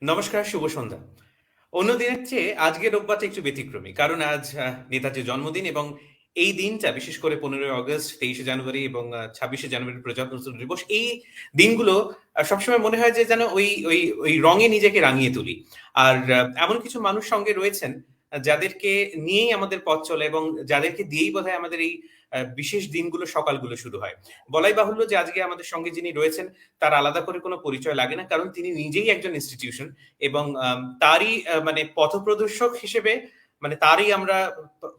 নমস্কার, শুভ সন্ধ্যা। অন্য দিনের চেয়ে আজকের রোববারটা একটু ব্যতিক্রমী, কারণ আজ নেতাজির জন্মদিন এবং এই দিনটা বিশেষ করে 15ই আগস্ট, 23শে জানুয়ারি এবং 26শে জানুয়ারি প্রজাতন্ত্র দিবস, এই দিনগুলো সবসময় মনে হয় যে যেন ওই ওই ওই রঙে নিজেকে রাঙিয়ে তুলি। আর এমন কিছু মানুষ সঙ্গে রয়েছেন যাদেরকে নিয়েই আমাদের পথ চলে এবং যাদেরকে দিয়েই বোধহয় আমাদের এই বিশেষ দিনগুলো, সকালগুলো শুরু হয়। বলাই বাহুল্য যে আজকে আমাদের সঙ্গে যিনি রয়েছেন তার আলাদা করে কোনো পরিচয় লাগে না, কারণ তিনি নিজেই একজন ইনস্টিটিউশন এবং তারই মানে পথপ্রদর্শক হিসেবে, মানে তারই আমরা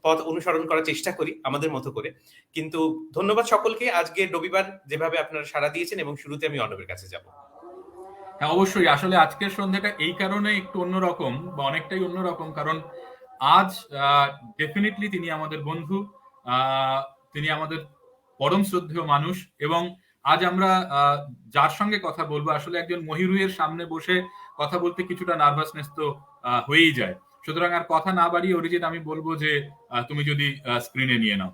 পথ অনুসরণ করার চেষ্টা করি আমাদের মতো করে। কিন্তু ধন্যবাদ সকলকে, আজকে রবিবার যেভাবে আপনারা সাড়া দিয়েছেন, এবং শুরুতে আমি অর্ণবের কাছে যাব। হ্যাঁ, অবশ্যই। আসলে আজকের সন্ধ্যাটা এই কারণে একটু অন্যরকম বা অনেকটাই অন্যরকম, কারণ আজ ডেফিনেটলি তিনি আমাদের বন্ধু, আহ, তিনি আমাদের পরম শ্রদ্ধেয় মানুষ। এবং আজ আমরা যার সঙ্গে কথা বলবো, আসলে একজন মহিরুহের সামনে বসে কথা বলতে কিছুটা নার্ভাসনেস তো হয়েই যায়। সুতরাং আর কথা না বাড়িয়ে অরিজিৎ, আমি বলবো যে তুমি যদি স্ক্রিনে নিয়ে নাও।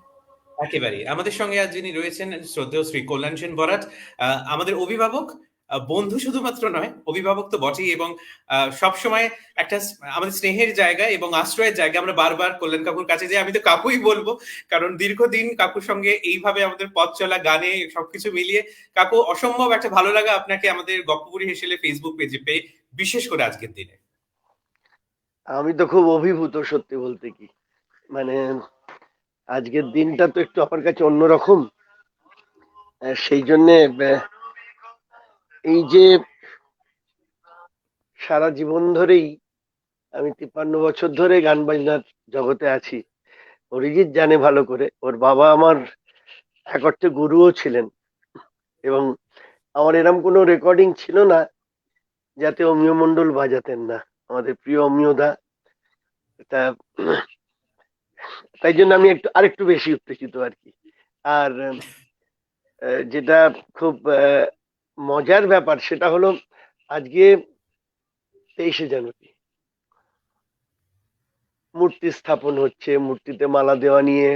একেবারেই আমাদের সঙ্গে আজ যিনি রয়েছেন শ্রদ্ধেয় শ্রী কল্যাণ সেন বরাট, আমাদের অভিভাবক, বন্ধু শুধুমাত্র নয়, অভিভাবক তো বটেই, এবং সবসময় একটা আমাদের স্নেহের জায়গা এবং আশ্রয়ের জায়গা। আমরা বারবার কল্যাণ কাকুর কাছে যাই, আমি তো কাকুই বলবো, কারণ দীর্ঘদিন কাকুর সঙ্গে এইভাবে আমাদের পথ চলা, গানে সবকিছু মিলিয়ে কাকু অসম্ভব একটা ভালো লাগা আপনাকে আমাদের গপ্পপুরি হেসেলে ফেসবুক পেজে পেয়ে, বিশেষ করে আজকের দিনে। আমি তো খুব অভিভূত, সত্যি বলতে কি, মানে আজকের দিনটা তো একটু আমার কাছে অন্যরকম। সেই জন্যে এই যে সারা জীবন ধরেই আমি 53 বছর ধরে গান বাজনার জগতে আছি। অরিজিৎ জানে ভালো করে, ওর বাবা আমার এক অর্থে গুরুও ছিলেন। এবং আমার এরম কোনো রেকর্ডিং ছিল না যাতে অমিয় মণ্ডল বাজাতেন না, আমাদের প্রিয় অমিয় দা। তা তাই জন্য আমি আরেকটু বেশি উত্তেজিত আর কি। আর যেটা খুব মজার ব্যাপার সেটা হলো, আজকে 23শে জানুয়ারি মূর্তি স্থাপন হচ্ছে, মূর্তিতে মালা দেওয়া নিয়ে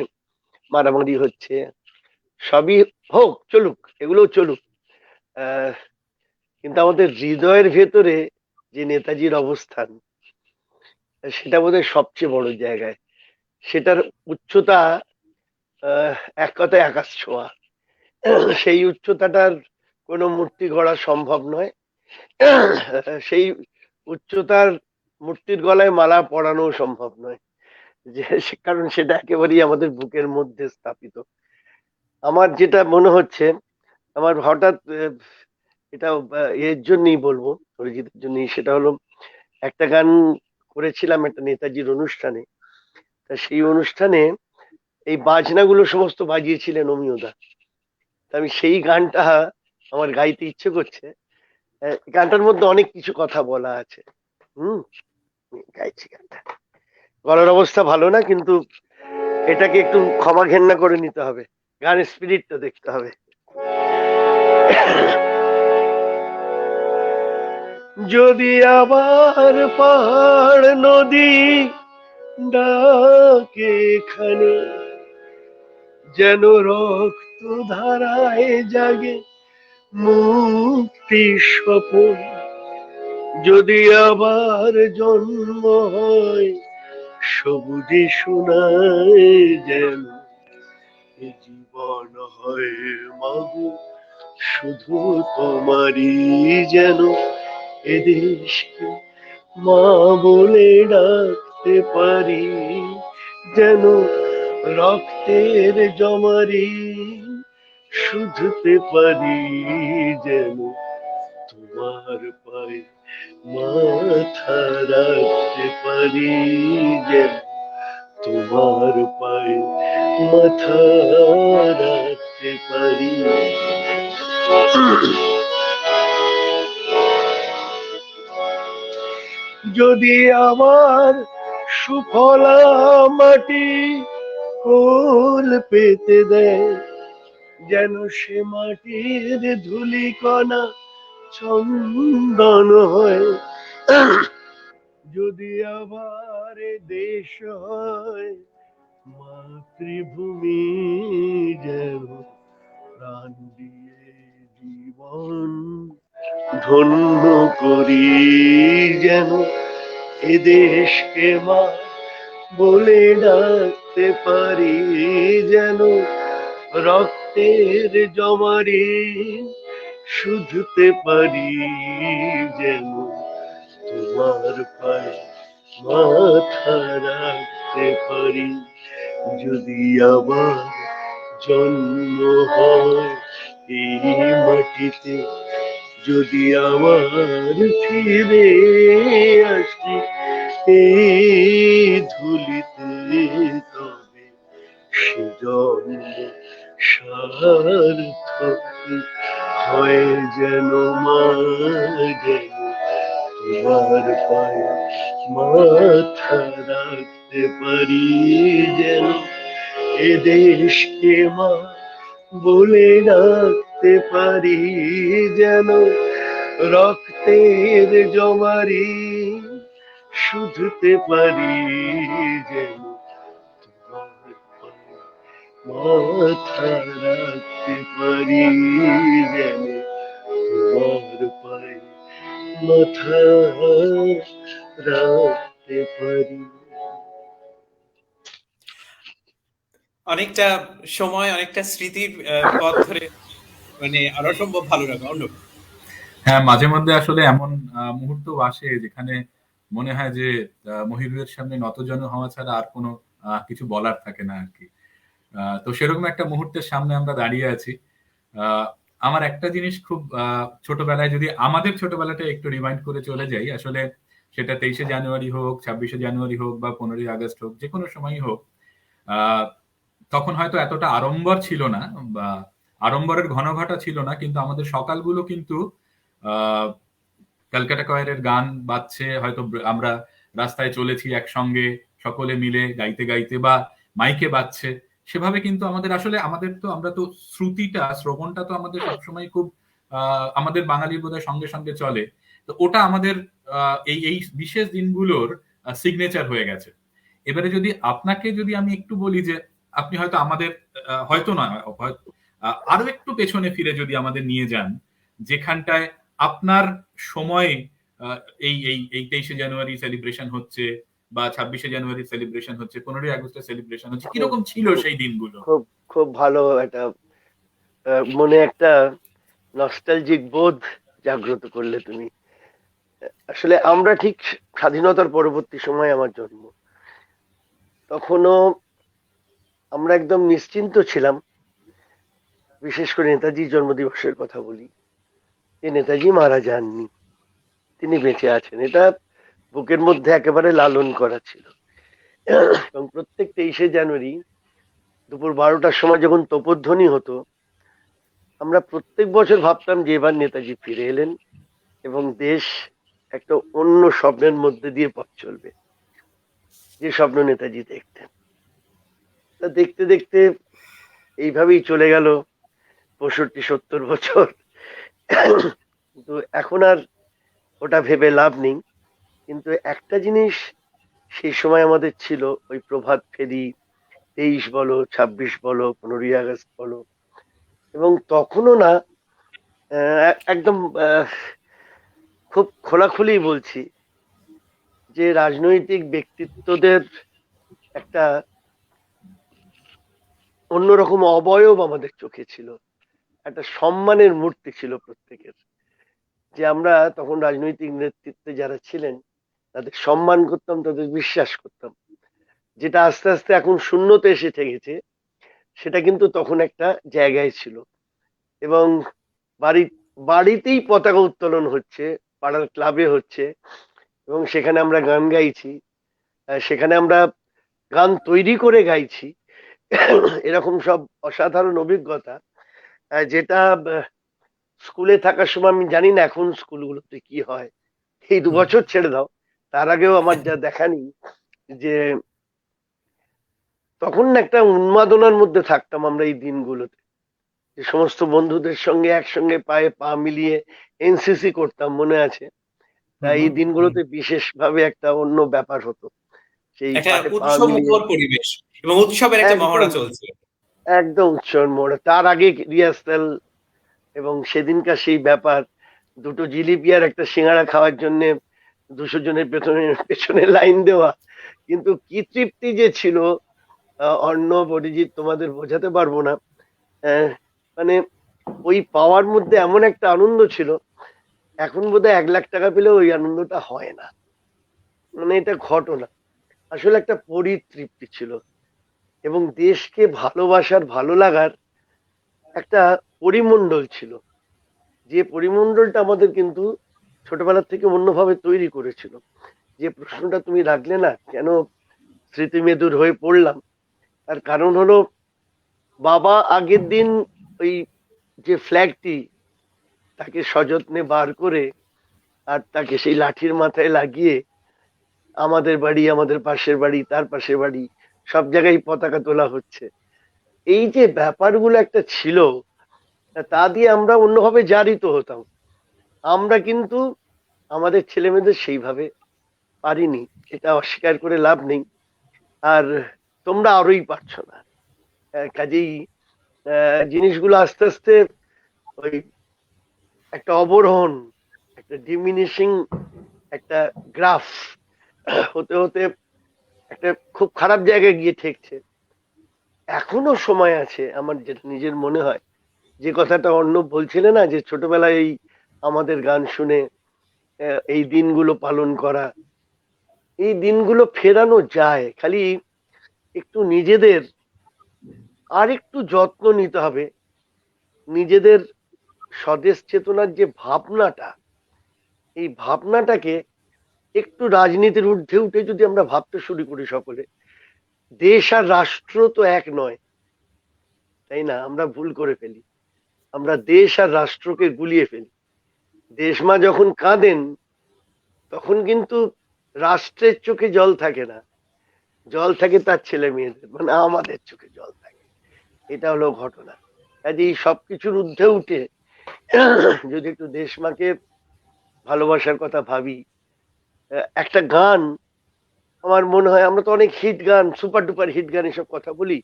মারামারি হচ্ছে। সবই হোক, চলুক, এগুলোও চলুক। আহ, কিন্তু আমাদের হৃদয়ের ভেতরে যে নেতাজির অবস্থান, সেটা বোধহয় সবচেয়ে বড় জায়গায়। সেটার উচ্চতা আহ, এক কথায় আকাশ ছোঁয়া। সেই উচ্চতাটার কোনো মূর্তি গড়া সম্ভব নয়। সেই উচ্চতার মূর্তির গলায় মালা পরানো সম্ভব নয়, কারণ সেটা একেবারেই আমাদের বুকের মধ্যে স্থাপিত। আমার যেটা মনে হচ্ছে, আমার হঠাৎ এটা এর জন্যই বলবো, অরিজিতের জন্যই, সেটা হলো একটা গান করেছিলাম একটা নেতাজির অনুষ্ঠানে। তা সেই অনুষ্ঠানে এই বাজনাগুলো সমস্ত বাজিয়েছিলেন অমিয়দা। তা আমি সেই গানটা আমার গাইতে ইচ্ছে করছে। গানটার মধ্যে অনেক কিছু কথা বলা আছে। হুম, গাইছি গানটা। গলার অবস্থা ভালো না, কিন্তু এটাকে একটু ক্ষমা ঘেন্না করে নিতে হবে, গানের স্পিরিটটা দেখতে হবে। যদি আবার পাহাড় নদী ডাকে এখানে, যেন রক্ত ধারায় জাগে মুক্তি স্বপন। যদি আবার জন্ম হয় সবুজে সোনায়, যেন এ জীবন হয় মাগো শুধু তোমারই, যেন এদেশকে মা বলে ডাকতে পারি, যেন রক্তের জমারি শুধতে পারি, যেন তোমার পায়ে মাথা রাখতে পারি, যেন তোমার পায়ে মাথা রাখতে পারি। যদি আমার সুফলা মাটি কোল পেতে দেয়, যেন সে মাটির ধূলিকণা চন্দন হয়। যদি আবার দেশ হয় মাতৃভূমি, যেন প্রাণ দিয়ে জীবন ধন্য করি যেন এ দেশকে মা বলে ডাকতে পারি, যেন রক্তের জমারে শুধতে পারি, যেন তোমার পায়ে মাথা রাখতে পারি। যদি আবার জন্ম হয় এই মাটিতে, যদি আমার ফিরে আসি এই ধুলিতে, তবে সে জন্ম সার্থক হয় যেন মা, যেন তোমার পায়ে মাথা রাখতে পারি, যেন এ দেশকে মা বলে ডাকতে পারি, যেন রক্তের জমারি শুধতে পারি, যেন তোমার পায়ে মাথা রাখতে পারি, যেন তোমার পায়ে মাথা রাখতে পারি। অনেকটা সময়, অনেকটা স্মৃতির পথ ধরে মানে আরো অসম্ভব ভালো লাগে। অর্ণব, হ্যাঁ, মাঝে মধ্যে আসলে এমন মুহূর্ত আসে যেখানে মনে হয় যে মহিরুহের সামনে নতজানু হওয়া ছাড়া আর কোনো কিছু বলার থাকে না আর কি। তো সেরকম একটা মুহূর্তের সামনে আমরা দাঁড়িয়ে আছি। আমার একটা জিনিস খুব ছোটবেলায়, যদি আমাদের ছোটবেলাটা একটু রিমাইন্ড করে চলে যাই, আসলে সেটা 23শে জানুয়ারি হোক, 26শে জানুয়ারি হোক বা 15ই আগস্ট হোক, যে কোনো সময়ই হোক, আহ, তখন হয়তো এতটা আড়ম্বর ছিল না বা আড়ম্বরের ঘনঘটা ছিল না, কিন্তু আমাদের সকালগুলো কিন্তু আহ ক্যালকাটা কয়ারের গান বাজছে, হয়তো আমরা রাস্তায় চলেছি একসঙ্গে সকলে মিলে গাইতে গাইতে, বা মাইকে বাজছে, সেভাবে কিন্তু আমাদের আসলে আমরা তো শ্রবণটা তো আমাদের সবসময় খুব আমাদের বাঙালির বোধহয় সঙ্গে সঙ্গে চলে। তো ওটা আমাদের এই এই বিশেষ দিনগুলোর সিগনেচার হয়ে গেছে। এবারে যদি আমি একটু বলি যে আপনি হয়তো আমাদের হয়তো নয়, আরো একটু পেছনে ফিরে যদি আমাদের নিয়ে যান, যেখানটায় আপনার সময়ে এই এই এই 23শে জানুয়ারি সেলিব্রেশন হচ্ছে বা 26শে জানুয়ারি সেলিব্রেশন হচ্ছে, 15ই আগস্টের সেলিব্রেশন হচ্ছে, কিরকম ছিল সেই দিনগুলো? খুব খুব ভালো একটা মনে একটা নস্টালজিক বোধ জাগ্রত করলে তুমি। আসলে আমরা ঠিক স্বাধীনতার পরবর্তী সময় আমার জন্ম, তখনও আমরা একদম নিশ্চিন্ত ছিলাম। বিশেষ করে নেতাজির জন্মদিবসের কথা বলি, যে নেতাজি মারা যাননি, তিনি বেঁচে আছেন, এটা বুকের মধ্যে একেবারে লালন করা ছিল। এবং প্রত্যেক 23শে জানুয়ারি দুপুর 12টার সময় যখন তোপধ্বনি হতো, আমরা প্রত্যেক বছর ভাবতাম যে এবার নেতাজি ফিরে এলেন এবং দেশ একটা অন্য স্বপ্নের মধ্যে দিয়ে পথ চলবে, যে স্বপ্ন নেতাজি দেখতেন। তা দেখতে দেখতে এইভাবেই চলে গেল 65-70 বছর। কিন্তু এখন আর ওটা ভেবে লাভ নেই। কিন্তু একটা জিনিস সেই সময় আমাদের ছিল, ওই প্রভাত ফেরি 23 বলো, 26 বলো, 15ই আগস্ট বলো, এবং তখনও না একদম খুব খোলাখুলি বলছি যে রাজনৈতিক ব্যক্তিত্বদের একটা অন্যরকম অবয়ব আমাদের চোখে ছিল, একটা সম্মানের মূর্তি ছিল প্রত্যেকের, যে আমরা তখন রাজনৈতিক নেতৃত্বে যারা ছিলেন তাদের সম্মান করতাম, তাদের বিশ্বাস করতাম। যেটা আস্তে আস্তে এখন শূন্যতে এসে ঠেকেছে, সেটা কিন্তু তখন একটা জায়গায় ছিল। এবং বাড়ি বাড়িতেই পতাকা উত্তোলন হচ্ছে, পাড়ার ক্লাবে হচ্ছে, এবং সেখানে আমরা গান গাইছি, সেখানে আমরা গান তৈরি করে গাইছি। এরকম সব অসাধারণ অভিজ্ঞতা, যেটা স্কুলে থাকার সময়, আমি জানি না এখন স্কুলগুলোতে কি হয়, এই 2 বছর ছেড়ে দাও, তার আগেও আমার যা দেখা নেই, যে তখন না একটা উন্মাদনার মধ্যে থাকতাম আমরা এই দিনগুলোতে, যে সমস্ত বন্ধুদের সঙ্গে একসঙ্গে পায়ে পা মিলিয়ে এনসিসি করতাম, মনে আছে? তাই এই দিনগুলোতে বিশেষভাবে একটা অন্য ব্যাপার হতো, সেই একটা পায়ে পা উৎসব মিলিয়ে। মুখর পরিবেশ এবং উৎসবের একটা মহড়া একদম চলছে। একদম উৎসব মোড়, তার আগে রিহার্সাল, এবং সেদিনকার সেই ব্যাপার, দুটো জিলিপি আর একটা সিঙ্গাড়া খাওয়ার জন্য 200 জনের পেছনে পেছনে লাইন দেওয়া, কিন্তু কি তৃপ্তি যে ছিল, অর্ণব, অরিজিৎ, তোমাদের বোঝাতে পারবো না। আহ, মানে ওই পাওয়ার মধ্যে এমন একটা আনন্দ ছিল, এখন বোধহয় 1 লাখ টাকা পেলেও ওই আনন্দটা হয় না। মানে এটা ঘটনা, আসলে একটা পরিতৃপ্তি ছিল, এবং দেশকে ভালোবাসার, ভালো লাগার একটা পরিমণ্ডল ছিল, যে পরিমণ্ডলটা আমাদের কিন্তু ছোটবেলা থেকে অন্যভাবে তৈরি করেছিল। যে প্রশ্নটা তুমি রাখলে না, কেন স্মৃতিমেদুর হয়ে পড়লাম, তার কারণ হলো বাবা আগের দিন ওই যে ফ্ল্যাগটি তাকে সযত্নে বার করে আর তাকে সেই লাঠির মাথায় লাগিয়ে আমাদের বাড়ি, আমাদের পাশের বাড়ি, তার পাশের বাড়ি, সব জায়গায় পতাকা তোলা হচ্ছে, এই যে ব্যাপারগুলো একটা ছিল, তা দিয়ে আমরা অন্যভাবে জারিত হতাম। আমরা কিন্তু আমাদের ছেলে মেয়েদের সেইভাবে পারিনি, এটা অস্বীকার করে লাভ নেই। আর তোমরা আরোই পারছো না। কাজেই জিনিসগুলো আস্তে আস্তে ওই একটা অবরোহণ, একটা ডিমিনিশিং একটা গ্রাফ হতে হতে একটা খুব খারাপ জায়গায় গিয়ে ঠেকছে। এখনো সময় আছে, আমার যেটা নিজের মনে হয়, যে কথাটা অর্ণব বলছিলে না, যে ছোটবেলায় এই আমাদের গান শুনে এই দিনগুলো পালন করা, এই দিনগুলো ফেরানো যায়, খালি একটু নিজেদের আর একটু যত্ন নিতে হবে। নিজেদের স্বদেশ চেতনার যে ভাবনাটা, এই ভাবনাটাকে একটু রাজনীতির ঊর্ধ্বে উঠে যদি আমরা ভাবতে শুরু করি সকলে, দেশ আর রাষ্ট্র তো এক নয়, তাই না? আমরা ভুল করে ফেলি, আমরা দেশ আর রাষ্ট্রকে গুলিয়ে ফেলি। দেশমা যখন কাঁদেন, তখন কিন্তু রাষ্ট্রের চোখে জল থাকে না, জল থাকে তার ছেলে মেয়েদের, মানে আমাদের চোখে জল থাকে। এটা হলো ঘটনা। কাজে এই সবকিছুর ঊর্ধ্বে উঠে যদি একটু দেশমাকে ভালোবাসার কথা ভাবি, একটা গান, আমার মনে হয়, আমরা তো অনেক হিট গান, সুপার ডুপার হিট গান এসব কথা বলি,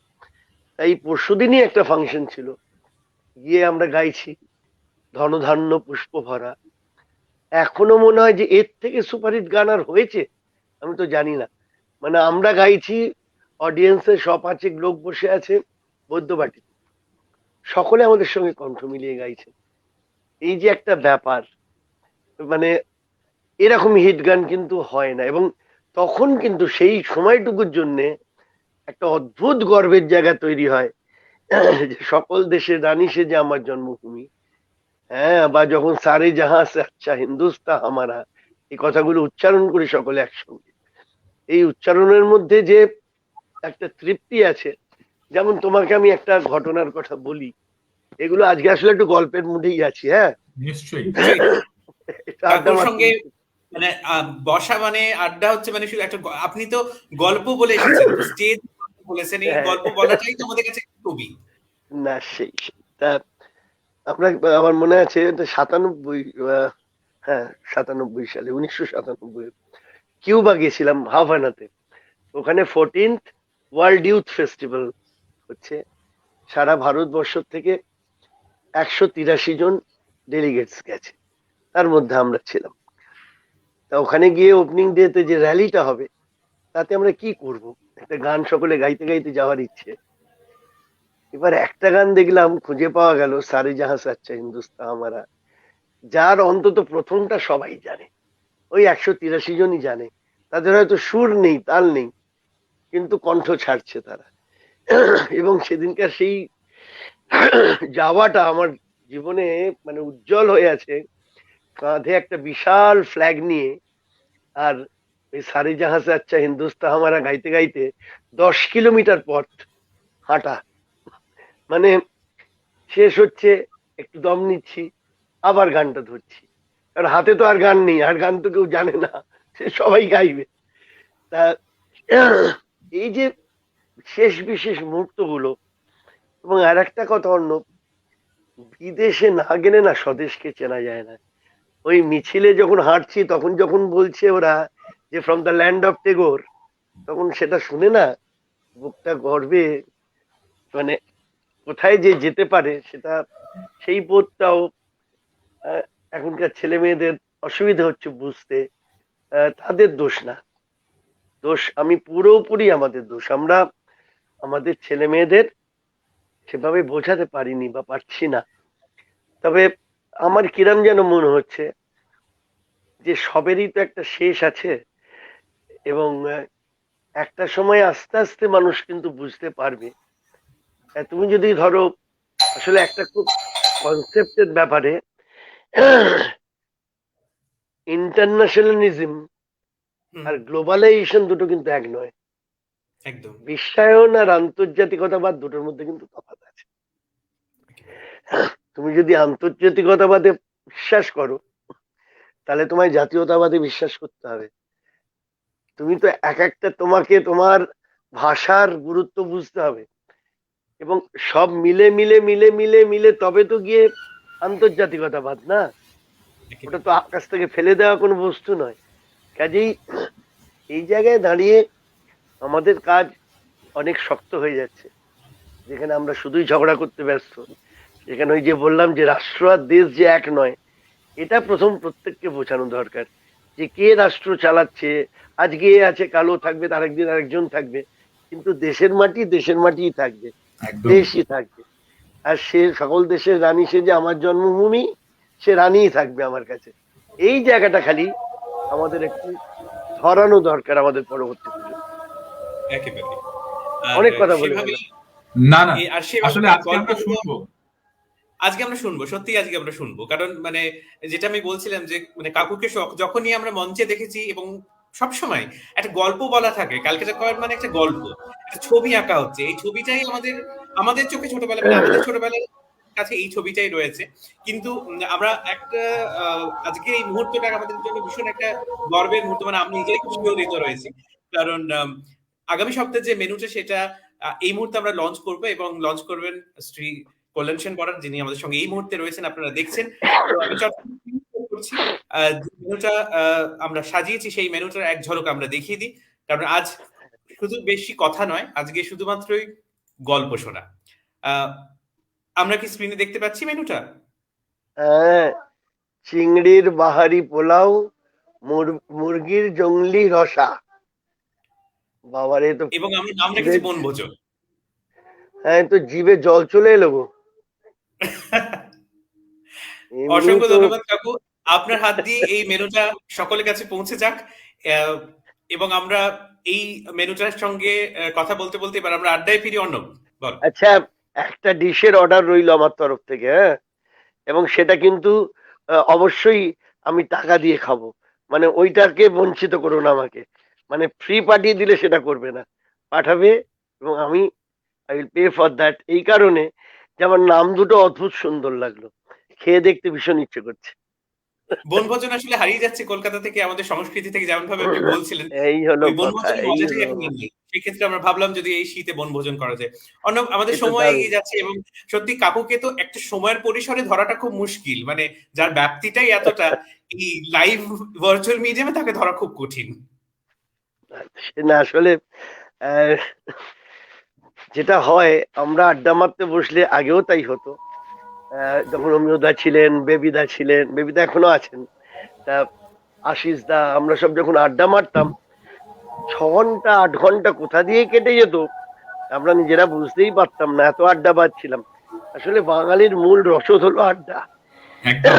তাই পরশুদিনই একটা ফাংশন ছিল, গিয়ে আমরা গাইছি ধনধান্য পুষ্প ভরা। এখনো মনে হয় যে এর থেকে সুপারহিট গান আর হয়েছে, আমি তো জানি না। মানে আমরা গাইছি, অডিয়েন্সে 100-5 লোক বসে আছে বৈদ্যবাটি, সকলে আমাদের সঙ্গে কণ্ঠ মিলিয়ে গাইছে। এই যে একটা ব্যাপার, মানে এরকম হিট গান কিন্তু হয় না। এবং তখন কিন্তু সেই সময়টুকুর জন্য একটা অদ্ভুত গর্বের জায়গা তৈরি হয়, যে সকল দেশের রানী সে যে আমার জন্মভূমি। হ্যাঁ, বা যখন সারে জাহাঁ সে আচ্ছা হিন্দুস্তা হামারা, এই কথাগুলো উচ্চারণ করি সকলে একসঙ্গে, এই উচ্চারণের মধ্যে যে একটা তৃপ্তি আছে। যেমন তোমাকে আমি একটা ঘটনার কথা বলি, এগুলো আজকে আসলে একটু গল্পের মুডেই আছি। হ্যাঁ, নিশ্চয়ই। একটু আড্ডা কাকুর সঙ্গে মারতে। মানে বসা মানে আড্ডা হচ্ছে, মানে শুধু একটা আপনি তো গল্প বলে এসেছেন, তো স্টেজ বলেছেন, এই হ্যাঁ, গল্প বলাটাই তো আমাদের কাছে কবি। না সেই সেই। তা আমরা, আমার মনে আছে এটা 97, হ্যাঁ 97 সালে, 1997 কিউবা গেছিলাম, হাভানাতে। ওখানে 14th ওয়ার্ল্ড ইউথ ফেস্টিভ্যাল হচ্ছে, সারা ভারতবর্ষ থেকে 183 জন ডেলিগেটস গেছে, তার মধ্যে আমরা ছিলাম। তা ওখানে গিয়ে ওপেনিং ডেতে যে র্যালিটা হবে, তাতে আমরা কি করব, একটা গান সকলে গাইতে গাইতে যাওয়ার ইচ্ছে। এবার একটা গান দেখলাম, খুঁজে পাওয়া গেল, সারে জাহাঁ সে আচ্ছা হিন্দুস্তান হামারা, যার অন্তত প্রথমটা সবাই জানে, ওই 183 জনই জানে। তাদের হয়তো সুর নেই, তাল নেই, কিন্তু কণ্ঠ ছাড়ছে তারা। এবং সেদিনকার সেই যাওয়াটা আমার জীবনে মানে উজ্জ্বল হয়ে আছে। কাঁধে একটা বিশাল ফ্ল্যাগ নিয়ে, আর ওই সারে জাহাঁ সে আচ্ছা হিন্দুস্তান হামারা গাইতে গাইতে 10 কিলোমিটার পথ হাঁটা। মানে শেষ হচ্ছে, একটু দম নিচ্ছি, আবার গানটা ধরছি, কারণ হাতে তো আর গান নেই, আর গান তো কেউ জানে না, সে সবাই গাইবে। তা এই যে শেষ বিশেষ মুহূর্ত গুলো। এবং আর একটা কথা অন্য, বিদেশে না গেলে না স্বদেশকে চেনা যায় না। ওই মিছিলে যখন হাঁটছি, তখন যখন বলছে ওরা যে from the land of Tagore, তখন সেটা শুনে না বুকটা গর্বে, মানে কোথায় যে যেতে পারে সেটা, সেই বোধটাও এখনকার ছেলে মেয়েদের অসুবিধা হচ্ছে বুঝতে, তাদের দোষ না, দোষ আমি পুরোপুরি আমাদের দোষ। আমরা আমাদের ছেলে মেয়েদের সেভাবে বোঝাতে পারিনি বা পারছি না। তবে আমার কিরম যেন মনে হচ্ছে যে সবেরই তো একটা শেষ আছে, এবং একটা সময় আস্তে আস্তে মানুষ কিন্তু বুঝতে পারবে। তুমি যদি ধরো, আসলে একটা খুব কনসেপ্টের ব্যাপারে, ইন্টারন্যাশনালিজম হুম, আর গ্লোবালাইজেশন দুটো কিন্তু এক নয়। একদম। বিশ্বায়ন আর আন্তর্জাতিকতাবাদ দুটোর মধ্যে কিন্তু তফাৎ আছে। তুমি যদি আন্তর্জাতিকতাবাদে বিশ্বাস করো, তাহলে তোমায় জাতীয়তাবাদে বিশ্বাস করতে হবে। তুমি তো এক একটা, তোমাকে তোমার ভাষার গুরুত্ব বুঝতে হবে, এবং সব মিলে মিলে মিলে মিলে মিলে তবে তো গিয়ে আন্তর্জাতিকতাবাদ না। ওটা তো একেবারে। আকাশ থেকে ফেলে দেওয়া কোনো বস্তু নয়। কাজেই এই জায়গায় দাঁড়িয়ে আমাদের কাজ অনেক শক্ত হয়ে যাচ্ছে, যেখানে আমরা শুধুই ঝগড়া করতে ব্যস্ত। যেখানে ওই যে বললাম যে রাষ্ট্র আর দেশ যে এক নয়, এটা প্রথম প্রত্যেককে বোঝানো দরকার, যে কে রাষ্ট্র চালাচ্ছে। আজকে এ আছে, কালো থাকবে, তার একদিন আরেকজন থাকবে, কিন্তু দেশের মাটি দেশের মাটিই থাকবে, একদম। দেশই থাকবে। আর সে সকল দেশের রানী, সে যে আমার জন্মভূমি, সে রানীই থাকবে আমার কাছে। এই জায়গাটা খালি আমাদের একটু ধরানো দরকার আমাদের পরবর্তী পুজো। একেবারে। আর অনেক কথা বলে সেভাবেই গেলাম। না না, আর সেভাবে আসলে আজকে আমরা গল্পগুলো শুনবো। আজকে আমরা শুনবো, সত্যি আজকে আমরা শুনবো। কারণ মানে যেটা আমি বলছিলাম যে মানে কাকুকে যখনই আমরা মঞ্চে দেখেছি, এবং সবসময় একটা গল্প বলা থাকে, ক্যালকাটা কয়েন মানে একটা গল্প, একটা ছবি আঁকা হচ্ছে। এই ছবিটাই আমাদের আমাদের চোখে ছোটবেলা, মানে আমাদের ছোটবেলার কাছে এই ছবিটাই রয়েছে। কিন্তু আমরা একটা আজকের এই মুহূর্তটা আমাদের জন্য ভীষণ একটা গর্বের মুহূর্ত। মানে আমি নিজেই খুব শিহরিত রয়েছি, কারণ আগামী সপ্তাহে যে মেনুটা, সেটা এই মুহূর্তে আমরা লঞ্চ করবো, এবং লঞ্চ করবেন শ্রী কল্যাণ সেন বরার, যিনি আমাদের সঙ্গে এই মুহূর্তে রয়েছেন, আপনারা দেখছেন। তো আমি করছি যে মেনুটা আমরা সাজিয়েছি, সেই মেনুটার এক ঝলক আমরা দেখিয়ে দিই। কারণ আজ শুধু বেশি কথা নয়, আজকে শুধুমাত্রই গল্প শোনা। আহ, আমরা কি স্ক্রিনে দেখতে পাচ্ছি মেনুটা? হ্যাঁ, চিংড়ির বাহারি পোলাও, মুরগির জংলি রসা। বাবারে, তো এবং আমরা নাম জিভে, রেখেছি বনভোজন। হ্যাঁ, তো জিভে জল চলে এলো গো। এমনি অসংখ্য তো ধন্যবাদ কাকু। আপনার হাত দিয়ে এই মেনুটা সকলের কাছে পৌঁছে যাক। আহ, এবং আমরা এই মেনুটার সঙ্গে কথা বলতে বলতে এবার আমরা আড্ডায় ফিরি। অর্ণব, বল। আচ্ছা, একটা ডিশের অর্ডার রইলো আমার তরফ থেকে, হ্যাঁ, এবং সেটা কিন্তু অবশ্যই আমি টাকা দিয়ে খাবো। মানে ওইটাকে বঞ্চিত করো না আমাকে, মানে ফ্রি পাঠিয়ে দিলে সেটা করবে না, পাঠাবে, এবং আমি I will pay for that. এই কারণে যে আমার নাম দুটো অদ্ভুত সুন্দর লাগলো, খেয়ে দেখতে ভীষণ ইচ্ছে করছে। বনভোজন আসলে হারিয়ে যাচ্ছে কলকাতা থেকে, আমাদের সংস্কৃতি থেকে, যেমন ভাবে আপনি বলছিলেন। এই হলো ওই কথা, বনভোজনের এই মজাটাই হলো এখন আর কথা। নেই। সেক্ষেত্রে আমরা ভাবলাম যদি এই শীতে বনভোজন করা যায়। অর্ণব, আমাদের এটা সময় দারুণ। এগিয়ে যাচ্ছে, এবং সত্যি কাকুকে তো একটা সময়ের পরিসরে ধরাটা খুব মুশকিল। মানে যার ব্যাপ্তিটাই এতটা, এই লাইভ ভার্চুয়াল মিডিয়ামে তাকে ধরা খুব কঠিন। সে না, আসলে আহ, যেটা হয়, আমরা আড্ডা মারতে বসলে, আগেও তাই হতো, যখন অমিয়দা ছিলেন, বেবিদা ছিলেন, বেবিদা এখনো আছেন, তা আশিস দা, আমরা সব যখন আড্ডা মারতাম, 6 ঘন্টা 8 ঘন্টা কোথা দিয়ে কেটে যেত আমরা নিজেরা বুঝতেই পারতাম না, এত আড্ডা ছিলাম। আসলে বাঙালির মূল রসদ হলো আড্ডা। একদম।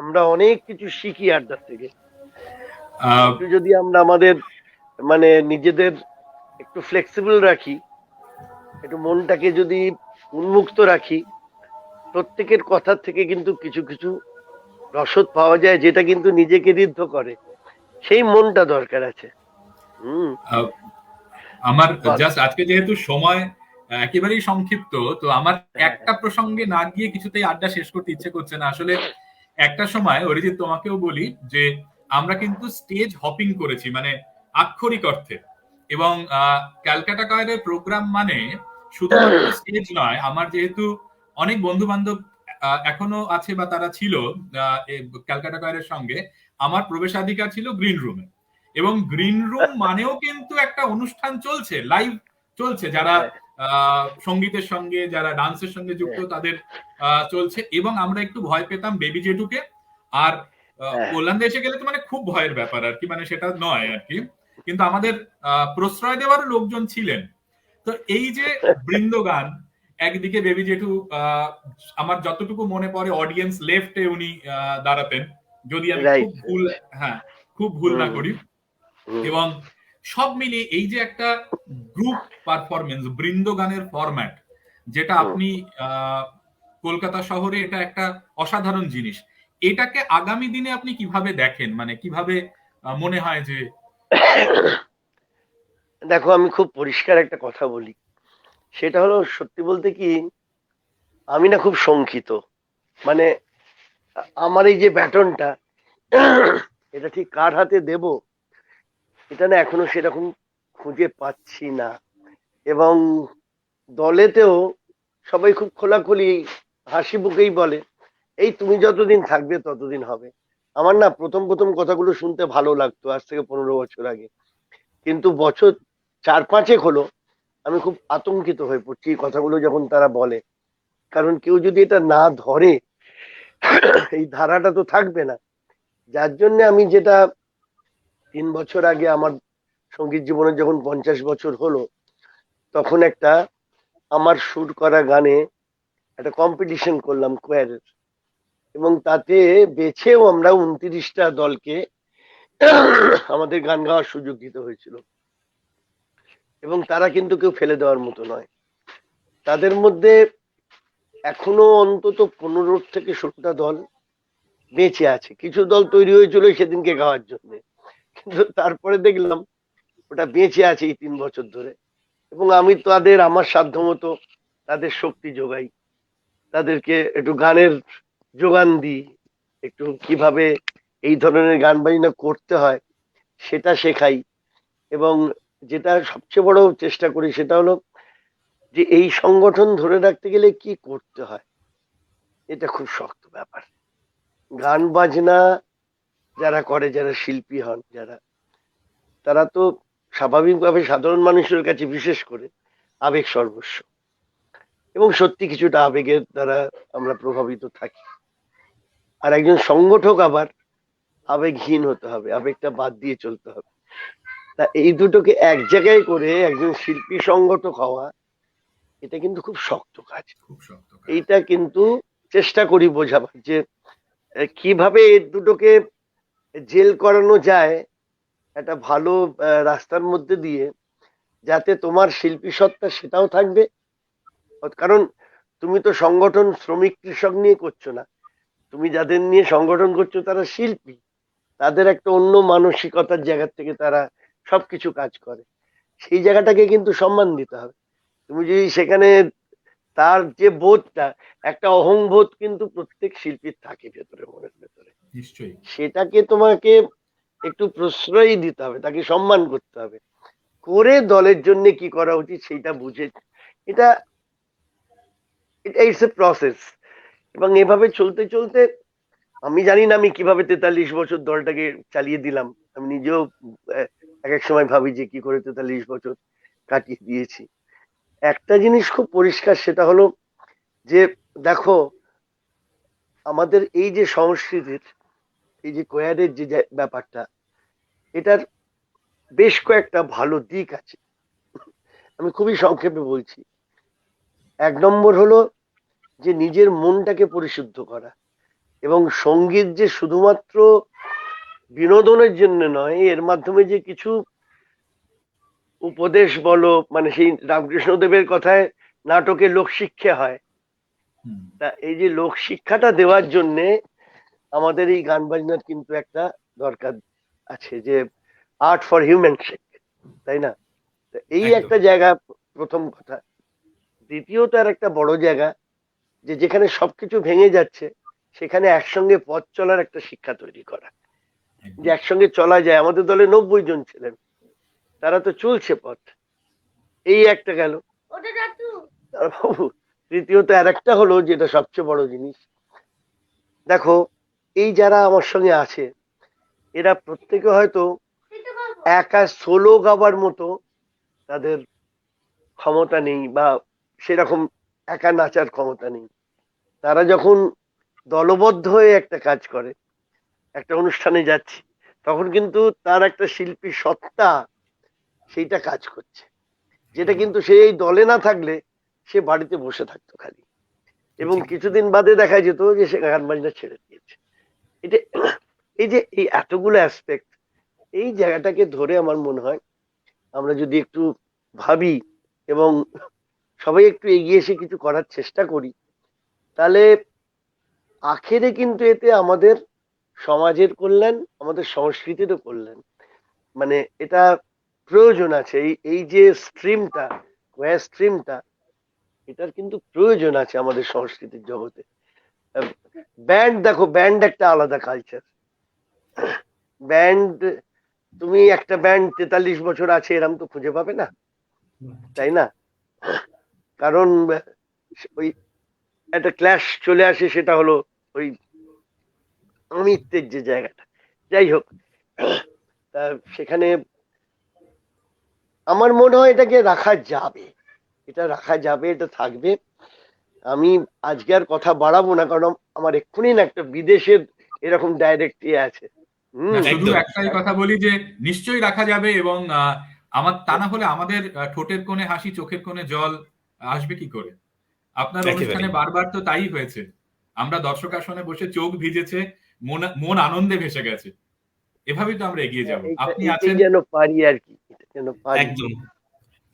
আমরা অনেক কিছু শিখি আড্ডার থেকে। আহ, একটু যদি আমরা আমাদের মানে নিজেদের একটু ফ্লেক্সিবল রাখি, একটু মনটাকে যদি উন্মুক্ত রাখি, প্রত্যেকের কথা থেকে কিন্তু কিছু কিছু রসদ পাওয়া যায়, যেটা কিন্তু নিজেকে ঋদ্ধ করে। সেই মনটা দরকার আছে। হুম। আহ, আমার বল। জাস্ট আজকে যেহেতু সময় একেবারেই সংক্ষিপ্ত, তো আমার হ্যাঁ, একটা প্রসঙ্গে না গিয়ে কিছুতেই আড্ডা শেষ করতে ইচ্ছে করছে না। আসলে একটা সময় অরিজিৎ, তোমাকেও বলি যে আমরা কিন্তু স্টেজ হপিং করেছি, মানে আক্ষরিক অর্থে। এবং ক্যালকাটা কয়ের প্রোগ্রাম মানে শুধুমাত্র স্টেজ নয়। আমার যেহেতু অনেক বন্ধু বান্ধব এখনো আছে বা তারা ছিল ক্যালকাটা কয়ের সঙ্গে, আমার প্রবেশাধিকার ছিল গ্রিন রুমে। এবং গ্রিন রুম মানেও কিন্তু একটা অনুষ্ঠান চলছে, লাইভ চলছে। যারা হ্যাঁ, সঙ্গীতের সঙ্গে, যারা ডান্সের সঙ্গে যুক্ত, হ্যাঁ, তাদের চলছে। এবং আমরা একটু ভয় পেতাম বেবি জেঠুকে, আর হ্যাঁ, পোল্যান্ডে এসে গেলে তো মানে খুব ভয়ের ব্যাপার আর কি, মানে সেটা নয় আর কি, কিন্তু আমাদের প্রশ্রয় দেওয়ার লোকজন ছিলেন। তো এই যে বৃন্দগান, একদিকে বেবি জেঠু, আহ, আমার যতটুকু মনে পড়ে অডিয়েন্স লেফটে উনি দাঁড়াতেন, যদি আমি খুব রাইট। ভুল, হ্যাঁ, খুব ভুল না হুম, করি। হুম, এবং সব মিলিয়ে এই যে একটা গ্রুপ পারফরমেন্স, বৃন্দগানের ফরম্যাট, যেটা হুম। আপনি আহ, কলকাতা শহরে এটা একটা অসাধারণ জিনিস। এটাকে আগামী দিনে আপনি কিভাবে দেখেন, মানে কিভাবে মনে হয় যে দেখো, আমি খুব পরিষ্কার একটা কথা বলি, সেটা হলো সত্যি বলতে কি, আমি না খুব শঙ্কিত। মানে আমার এই যে ব্যাটনটা, এটা ঠিক কার হাতে দেব, এটা না এখনো সেরকম খুঁজে পাচ্ছি না। এবং দলেতেও সবাই খুব খোলাখুলি হাসি মুখেই বলে, এই তুমি যতদিন থাকবে ততদিন হবে। আমার না প্রথম প্রথম কথাগুলো শুনতে ভালো লাগতো, আজ থেকে 15 বছর আগে। কিন্তু বছর 4-5 হলো আমি খুব আতঙ্কিত হয়ে পড়ছি এই কথাগুলো যখন তারা বলে। কারণ কেউ যদি এটা না ধরে, এই ধারাটা তো থাকবে না। যার জন্য আমি যেটা 3 বছর আগে আমার সঙ্গীত জীবনের যখন 50 বছর হলো, তখন একটা আমার সুর করা গানে একটা কম্পিটিশন করলাম কোয়ারের। এবং তাতে বেছেও আমরা 29টা দলকে আমাদের গান গাওয়ার সুযোগ দিতে হয়েছিল। এবং তারা কিন্তু কেউ ফেলে দেওয়ার মতো নয়। তাদের মধ্যে এখনো অন্তত 15 থেকে 16টা দল বেঁচে আছে। কিছু দল তৈরি হয়েছিল সেদিনকে গাওয়ার জন্য, কিন্তু তারপরে দেখলাম ওটা বেঁচে আছে এই 3 বছর ধরে। এবং আমি তাদের আমার সাধ্য মতো তাদের শক্তি যোগাই, তাদেরকে একটু গানের যোগান দিই, একটু কিভাবে এই ধরনের গান বাজনা করতে হয় সেটা শেখাই। এবং যেটা সবচেয়ে বড় চেষ্টা করি সেটা হলো যে এই সংগঠন ধরে রাখতে গেলে কি করতে হয়, এটা খুব শক্ত ব্যাপার। গান বাজনা যারা করে, যারা শিল্পী হন, যারা, তারা তো স্বাভাবিকভাবে সাধারণ মানুষের কাছে বিশেষ করে আবেগ সর্বস্ব। এবং সত্যি কিছুটা আবেগের দ্বারা আমরা প্রভাবিত থাকি। আর একজন সংগঠক আবার আবেগহীন হতে হবে, আবেগটা বাদ দিয়ে চলতে হবে। তা এই দুটোকে এক জায়গায় করে একজন শিল্পী সংগঠক হওয়া, এটা কিন্তু খুব শক্ত কাজ। খুব শক্ত কাজ। এইটা কিন্তু চেষ্টা করি বোঝাবার যে কিভাবে এই দুটোকে জেল করানো যায় একটা ভালো রাস্তার মধ্যে দিয়ে, যাতে তোমার শিল্পী সত্তা সেটাও থাকবে। কারণ তুমি তো সংগঠন শ্রমিক কৃষক নিয়ে করছো না, তুমি যাদের নিয়ে সংগঠন করছো তারা শিল্পী। তাদের একটা অন্য মানসিকতার জায়গা থেকে তারা সবকিছু কাজ করে। সেই জায়গাটাকে কিন্তু সম্মান দিতে হবে। তুমি যদি সেখানে তার যে বোধটা, একটা অহংবোধ কিন্তু প্রত্যেক শিল্পীর থাকে ভেতরে, মনের ভেতরে। নিশ্চয়ই। সেটাকে তোমাকে একটু প্রশ্রয় দিতে হবে, তাকে সম্মান করতে হবে, করে দলের জন্য কি করা উচিত সেটা বুঝে। এটা এটা ইটস এ প্রসেস। এবং এভাবে চলতে চলতে আমি জানি না আমি কিভাবে 43 বছর দলটাকে চালিয়ে দিলাম। আমি নিজেও আহ, এক এক সময় ভাবি যে কি করে 43 বছর কাটিয়ে দিয়েছি। একটা জিনিস খুব পরিষ্কার, সেটা হলো যে দেখো, আমাদের এই যে সংস্কৃতির, এই যে কোয়ারের যে ব্যাপারটা, এটার বেশ কয়েকটা ভালো দিক আছে। আমি খুবই সংক্ষেপে বলছি। 1 নম্বর হলো যে নিজের মনটাকে পরিশুদ্ধ করা। এবং সঙ্গীত যে শুধুমাত্র বিনোদনের জন্য নয়, এর মাধ্যমে যে কিছু উপদেশ বলো, মানে সেই রামকৃষ্ণদেবের কথায় নাটকে লোকশিক্ষা হয়। হুম। তা এই যে লোকশিক্ষাটা দেওয়ার জন্য আমাদের এই গান বাজনার কিন্তু একটা দরকার আছে, যে আর্ট ফর হিউম্যান শেক, তাই না? তা এই একদম। একটা জায়গা, প্রথম কথা। দ্বিতীয়ত আর একটা বড় জায়গা, যে যেখানে সবকিছু ভেঙে যাচ্ছে সেখানে একসঙ্গে পথ চলার একটা শিক্ষা তৈরি করা, যে একদম। একসঙ্গে চলা যায়। আমাদের দলে 90 জন ছিলেন, তারা তো চলছে পথ। এই একটা গেল। আর বাবু, তৃতীয়ত আর একটা হলো, যেটা সবচেয়ে বড় জিনিস। দেখো, এই যারা আমার সঙ্গে আছে, এরা প্রত্যেকে হয়তো একা সোলো গাবার মতো তাদের ক্ষমতা নেই, বা সেরকম একা নাচার ক্ষমতা নেই। তারা যখন দলবদ্ধ হয়ে একটা কাজ করে, একটা অনুষ্ঠানে যাচ্ছি, তখন কিন্তু তার একটা শিল্পী সত্তা সেইটা কাজ করছে, যেটা কিন্তু সে এই দলে না থাকলে সে বাড়িতে বসে থাকতো খালি, এবং ঠিক। কিছুদিন বাদে দেখা যেত যে সে গান বাজনা ছেড়ে দিয়েছে। এটা এই যে এই এতগুলো অ্যাসপেক্ট, এই জায়গাটাকে ধরে আমার মনে হয় আমরা যদি একটু ভাবি এবং সবাই একটু এগিয়ে এসে কিছু করার চেষ্টা করি, তাহলে আখেরে কিন্তু এতে আমাদের সমাজের কল্যাণ, আমাদের সংস্কৃতিরও কল্যাণ। মানে এটা প্রয়োজন আছে, এই এই যে স্ট্রিমটা, স্ট্রিমটা, এটার কিন্তু প্রয়োজন আছে আমাদের সংস্কৃতির জগতে। ব্যান্ড দেখো, ব্যান্ড একটা আলাদা কালচার। ব্যান্ড, তুমি একটা ব্যান্ড 43 বছর আছে এরম তো খুঁজে পাবে না, তাই না? কারণ ওই একটা ক্ল্যাশ চলে আসে, সেটা হলো ওই আমিত্বের যে জায়গাটা। যাই হোক, তা সেখানে আমার মনে হয় এটাকে রাখা যাবে, এটা রাখা যাবে, এটা থাকবে। আমি আজকে আর কথা বাড়াবো না, কারণ আমার এক্ষুনি না একটা বিদেশের এরকম ডাইরেক্ট ইয়ে আছে। না, শুধু একদম। একটাই কথা বলি যে নিশ্চয়ই রাখা যাবে, এবং আমার তা না হলে আমাদের ঠোঁটের কোণে হাসি, চোখের কোণে জল আসবে কি করে? আপনার অনুষ্ঠানে একেবারেই। বারবার তো তাই হয়েছে। আমরা দর্শক আসনে বসে চোখ ভিজেছে, মন আনন্দে ভেসে গেছে। এভাবেই তো আমরা এগিয়ে যাব। আপনি এইটাই আছেন। যেন পারি আর কি, এটা যেন পারি। একদম।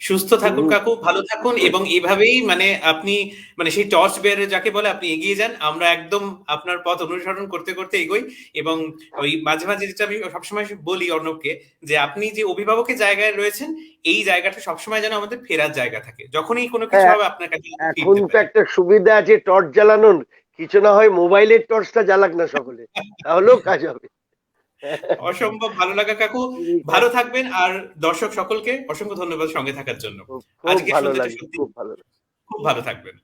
সুস্থ থাকুন কাকু, ভালো থাকুন, এবং এভাবেই মানে আপনি মানে সেই টর্চ বেয়ারে যাকে বলে আপনি এগিয়ে যান। আমরা একদম আপনার পথ অনুসরণ করতে করতে এগোই। এবং ওই মাঝে মাঝে যেটা আমি সবসময় বলি অর্ণবকে, যে আপনি যে অভিভাবকের জায়গায় রয়েছেন, এই জায়গাটা সবসময় যেন আমাদের ফেরার জায়গা থাকে। যখনই কোনো কিছু হ্যাঁ, হবে আপনার কাছে এখন ফিরতে তো পারি। একটা সুবিধা আছে টর্চ জ্বালানোর, কিছু না হয় মোবাইলের টর্চটা জ্বালাক না সকলে, তাহলেও কাজ হবে। অসম্ভব ভালো লাগা কাকু। ঠিক ভালো আছে, থাকবেন, আর দর্শক সকলকে অসংখ্য ধন্যবাদ সঙ্গে থাকার জন্য। খুব আজকের ভালো সন্ধ্যাটা লাগলো, সত্যি খুব ভালো লাগলো। খুব ভালো থাকবেন।